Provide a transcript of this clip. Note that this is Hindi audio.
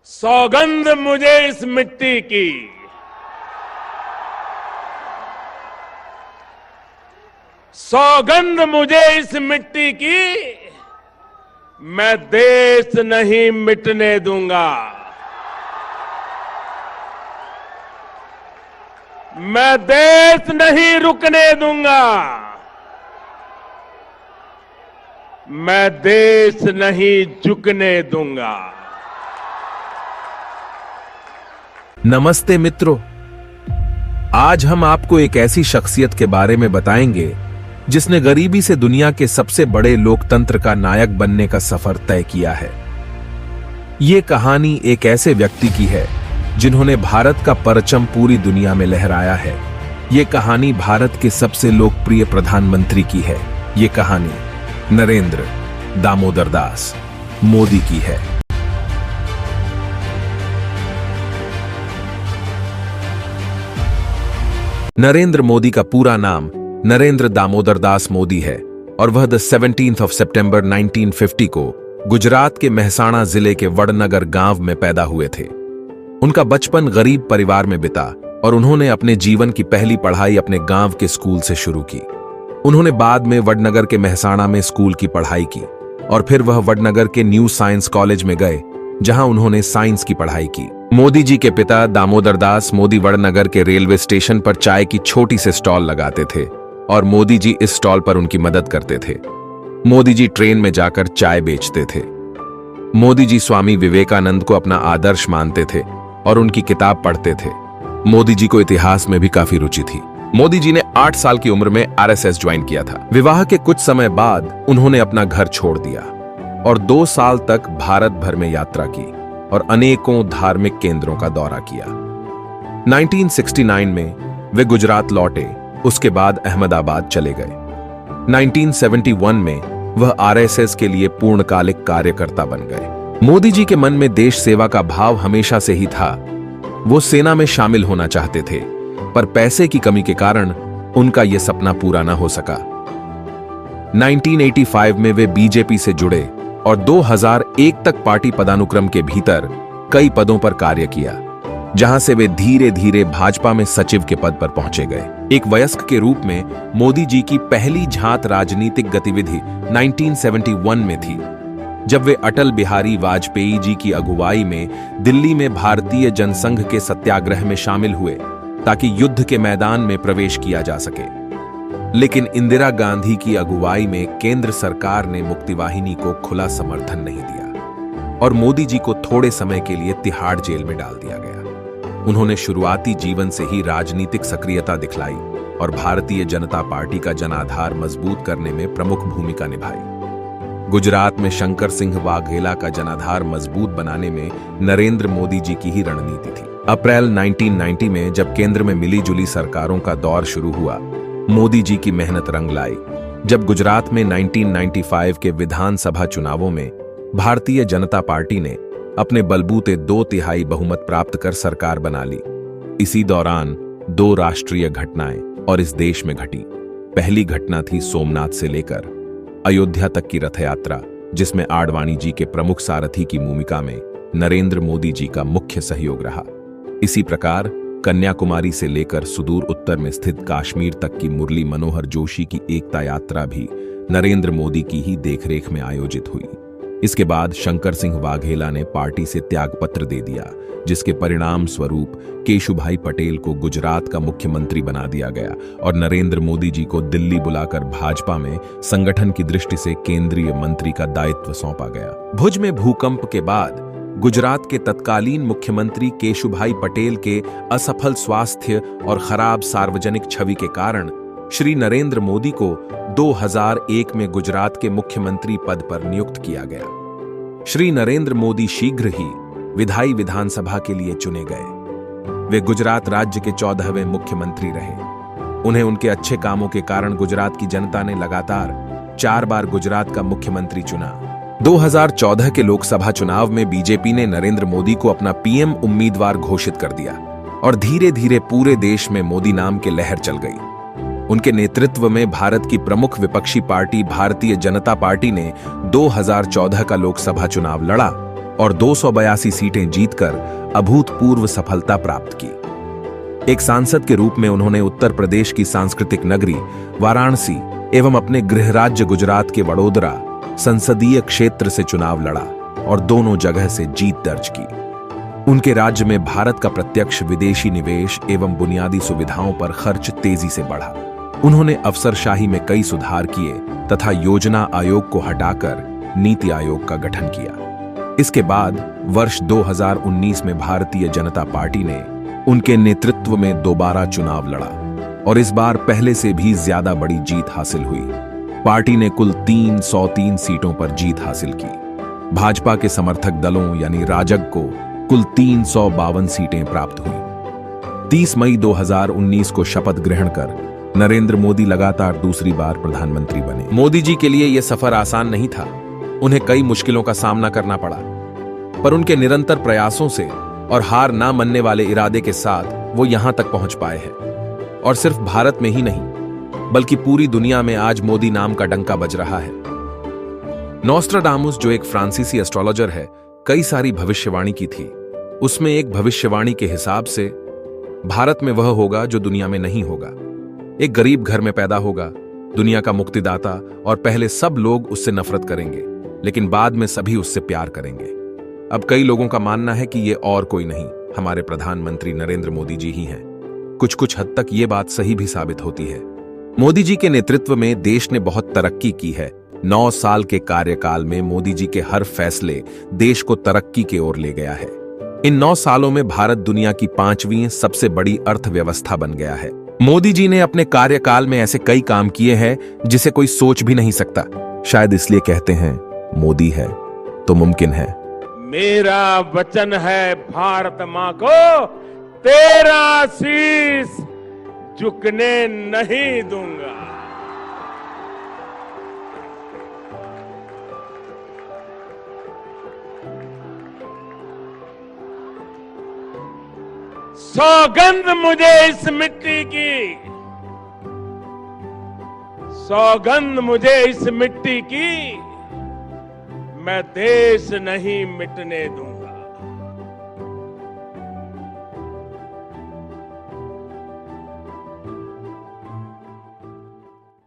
सौगंध मुझे इस मिट्टी की, सौगंध मुझे इस मिट्टी की, मैं देश नहीं मिटने दूंगा। मैं देश नहीं रुकने दूंगा। मैं देश नहीं झुकने दूंगा। नमस्ते मित्रों, आज हम आपको एक ऐसी शख्सियत के बारे में बताएंगे जिसने गरीबी से दुनिया के सबसे बड़े लोकतंत्र का नायक बनने का सफर तय किया है। ये कहानी एक ऐसे व्यक्ति की है जिन्होंने भारत का परचम पूरी दुनिया में लहराया है। ये कहानी भारत के सबसे लोकप्रिय प्रधानमंत्री की है। ये कहानी नरेंद्र दामोदर दास मोदी की है। नरेंद्र मोदी का पूरा नाम नरेंद्र दामोदर दास मोदी है और वह 17 सितंबर 1950 को गुजरात के मेहसाणा जिले के वडनगर गांव में पैदा हुए थे। उनका बचपन गरीब परिवार में बिता और उन्होंने अपने जीवन की पहली पढ़ाई अपने गांव के स्कूल से शुरू की। उन्होंने बाद में वडनगर के मेहसाणा में स्कूल की पढ़ाई की और फिर वह वडनगर के न्यू साइंस कॉलेज में गए, जहां उन्होंने साइंस की पढ़ाई की। मोदी जी के पिता दामोदर दास मोदी वडनगर के रेलवे स्टेशन पर चाय की छोटी सी स्टॉल लगाते थे और मोदी जी इस स्टॉल पर उनकी मदद करते थे। मोदी जी ट्रेन में जाकर चाय बेचते थे। मोदी जी स्वामी विवेकानंद को अपना आदर्श मानते थे और उनकी किताब पढ़ते थे। मोदी जी को इतिहास में भी काफी रुचि थी। मोदी जी ने 8 साल की उम्र में आरएसएस ज्वाइन किया था। विवाह के कुछ समय बाद उन्होंने अपना घर छोड़ दिया और 2 साल तक भारत भर में यात्रा की और अनेकों धार्मिक केंद्रों का दौरा किया। 1969 में वे गुजरात लौटे, उसके बाद अहमदाबाद चले गए। 1971 में वह आरएसएस के लिए पूर्णकालिक कार्यकर्ता बन गए। मोदी जी के मन में देश सेवा का भाव हमेशा से ही था। वो सेना में शामिल होना चाहते थे, पर पैसे की कमी के कारण उनका यह सपना पूरा न हो सका। 1985 में वे बीजेपी से जुड़े और 2001 तक पार्टी पदानुक्रम के भीतर कई पदों पर कार्य किया, जहां से वे धीरे धीरे भाजपा में सचिव के पद पर पहुंचे गए। एक वयस्क के रूप में मोदी जी की पहली झांत राजनीतिक गतिविधि 1971 में थी, जब वे अटल बिहारी वाजपेयी जी की अगुवाई में दिल्ली में भारतीय जनसंघ के सत्याग्रह में शामिल हुए ताकि युद्ध के मैदान में प्रवेश किया जा सके। लेकिन इंदिरा गांधी की अगुवाई में केंद्र सरकार ने मुक्तिवाहिनी को खुला समर्थन नहीं दिया और मोदी जी को थोड़े समय के लिए तिहाड़ जेल में डाल दिया गया। उन्होंने शुरुआती जीवन से ही राजनीतिक सक्रियता दिखलाई और भारतीय जनता पार्टी का जनाधार मजबूत करने में प्रमुख भूमिका निभाई। गुजरात में शंकर सिंह वाघेला का जनाधार मजबूत बनाने में नरेंद्र मोदी जी की ही रणनीति थी। अप्रैल 1990 में जब केंद्र में मिली-जुली सरकारों का दौर शुरू हुआ, मोदी जी की मेहनत रंग लाई जब गुजरात में 1995 के विधानसभा चुनावों में भारतीय जनता पार्टी ने अपने बलबूते 2/3 बहुमत प्राप्त कर सरकार बना ली। इसी दौरान 2 राष्ट्रीय घटनाएं और इस देश में घटी। पहली घटना थी सोमनाथ से लेकर अयोध्या तक की रथ यात्रा, जिसमें आडवाणी जी के प्रमुख सारथी की भूमिका में नरेंद्र मोदी जी का मुख्य सहयोग रहा। इसी प्रकार कन्याकुमारी से लेकर सुदूर उत्तर में स्थित कश्मीर तक की मुरली मनोहर जोशी की एकता यात्रा भी नरेंद्र मोदी की ही देखरेख में आयोजित हुई। इसके बाद शंकर सिंह वाघेला ने पार्टी से त्यागपत्र दे दिया, जिसके परिणाम स्वरूप केशुभाई पटेल को गुजरात का मुख्यमंत्री बना दिया गया और नरेंद्र मोदी जी को दिल्ली बुलाकर भाजपा में संगठन की दृष्टि से केंद्रीय मंत्री का दायित्व सौंपा गया। भुज में भूकंप के बाद गुजरात के तत्कालीन मुख्यमंत्री केशुभाई पटेल के असफल स्वास्थ्य और खराब सार्वजनिक छवि के कारण श्री नरेंद्र मोदी को 2001 में गुजरात के मुख्यमंत्री पद पर नियुक्त किया गया। श्री नरेंद्र मोदी शीघ्र ही विधायी विधानसभा के लिए चुने गए। वे गुजरात राज्य के 14वें मुख्यमंत्री रहे। उन्हें उनके अच्छे कामों के कारण गुजरात की जनता ने लगातार 4 बार गुजरात का मुख्यमंत्री चुना। 2014 के लोकसभा चुनाव में बीजेपी ने नरेंद्र मोदी को अपना पीएम उम्मीदवार घोषित कर दिया और धीरे धीरे पूरे देश में मोदी नाम की लहर चल गई। उनके नेतृत्व में भारत की प्रमुख विपक्षी पार्टी भारतीय जनता पार्टी ने 2014 का लोकसभा चुनाव लड़ा और 282 सीटें जीतकर अभूतपूर्व सफलता प्राप्त की। एक सांसद के रूप में उन्होंने उत्तर प्रदेश की सांस्कृतिक नगरी वाराणसी एवं अपने गृह राज्य गुजरात के वडोदरा संसदीय क्षेत्र से चुनाव लड़ा और दोनों जगह से जीत दर्ज की। उनके राज्य में भारत का प्रत्यक्ष विदेशी निवेश एवं बुनियादी सुविधाओं पर खर्च तेजी से बढ़ा। उन्होंने अफसरशाही में कई सुधार किए तथा योजना आयोग को हटाकर नीति आयोग का गठन किया। इसके बाद वर्ष 2019 में भारतीय जनता पार्टी ने उनके नेतृत्व में दोबारा चुनाव लड़ा और इस बार पहले से भी ज्यादा बड़ी जीत हासिल हुई। पार्टी ने कुल 303 सीटों पर जीत हासिल की। भाजपा के समर्थक दलों यानी राजग को कुल 352 सीटें प्राप्त हुई। 30 मई 2019 को शपथ ग्रहण कर नरेंद्र मोदी लगातार दूसरी बार प्रधानमंत्री बने। मोदी जी के लिए यह सफर आसान नहीं था। उन्हें कई मुश्किलों का सामना करना पड़ा, पर उनके निरंतर प्रयासों से और हार ना मानने वाले इरादे के साथ वो यहां तक पहुंच पाए हैं। और सिर्फ भारत में ही नहीं बल्कि पूरी दुनिया में आज मोदी नाम का डंका बज रहा है। नोस्ट्राडामुस, जो एक फ्रांसीसी एस्ट्रोलॉजर है, कई सारी भविष्यवाणी की थी। उसमें एक भविष्यवाणी के हिसाब से भारत में वह होगा जो दुनिया में नहीं होगा। एक गरीब घर में पैदा होगा, दुनिया का मुक्तिदाता, और पहले सब लोग उससे नफरत करेंगे लेकिन बाद में सभी उससे प्यार करेंगे। अब कई लोगों का मानना है कि ये और कोई नहीं, हमारे प्रधानमंत्री नरेंद्र मोदी जी ही हैं। कुछ कुछ हद तक ये बात सही भी साबित होती है। मोदी जी के नेतृत्व में देश ने बहुत तरक्की की है। 9 साल के कार्यकाल में मोदी जी के हर फैसले देश को तरक्की की ओर ले गया है। इन 9 सालों में भारत दुनिया की 5वीं सबसे बड़ी अर्थव्यवस्था बन गया है। मोदी जी ने अपने कार्यकाल में ऐसे कई काम किए हैं जिसे कोई सोच भी नहीं सकता। शायद इसलिए कहते हैं, मोदी है तो मुमकिन है। मेरा वचन है भारत मां को, तेरा शीश झुकने नहीं दूंगा। सौगंध मुझे इस मिट्टी की, सौगंध मुझे इस मिट्टी की, मैं देश नहीं मिटने दूंगा।